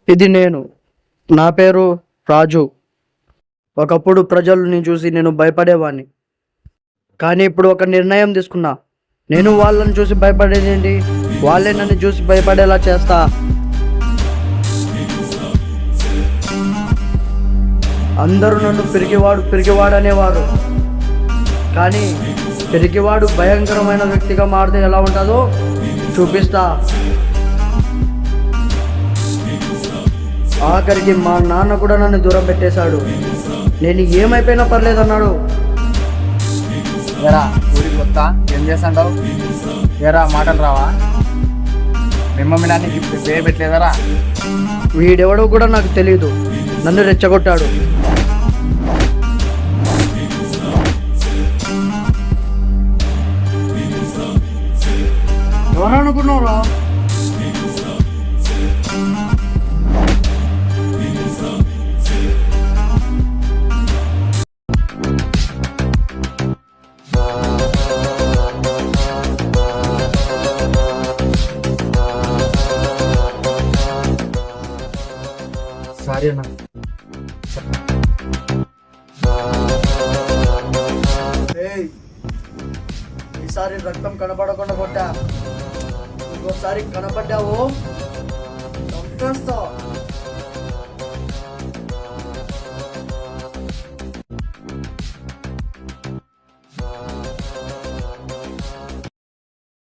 ఇది నేను. నా పేరు రాజు. ఒకప్పుడు ప్రజల్ని చూసి నేను భయపడేవాడిని. కానీ ఇప్పుడు ఒక నిర్ణయం తీసుకున్నా. నేను వాళ్ళని చూసి భయపడేదేంటి, వాళ్ళే నన్ను చూసి భయపడేలా చేస్తా. అందరూ నన్ను పిరికివాడు అనేవారు. కానీ పిరికివాడు భయంకరమైన వ్యక్తిగా మారితే ఎలా ఉంటుందో చూపిస్తా. ఆఖరికి మా నాన్న కూడా నన్ను దూరం పెట్టేశాడు. నేను ఏమైపోయినా పర్లేదన్నాడు. ఏరా ఊరి కొత్త ఏం చేస్తాంటావు? ఏరా మాటలు రావా? మీ మమ్మీ నాన్నకి పేరు పెట్టలేదరా? వీడెవడో కూడా నాకు తెలియదు. నన్ను రెచ్చగొట్టాడు. ఎవరనుకున్నావురా? సారీ అన్న. ఈసారి రక్తం కనపడకుండా కొట్టా. ఇంకోసారి కనపడ్డావు చంపేస్తా.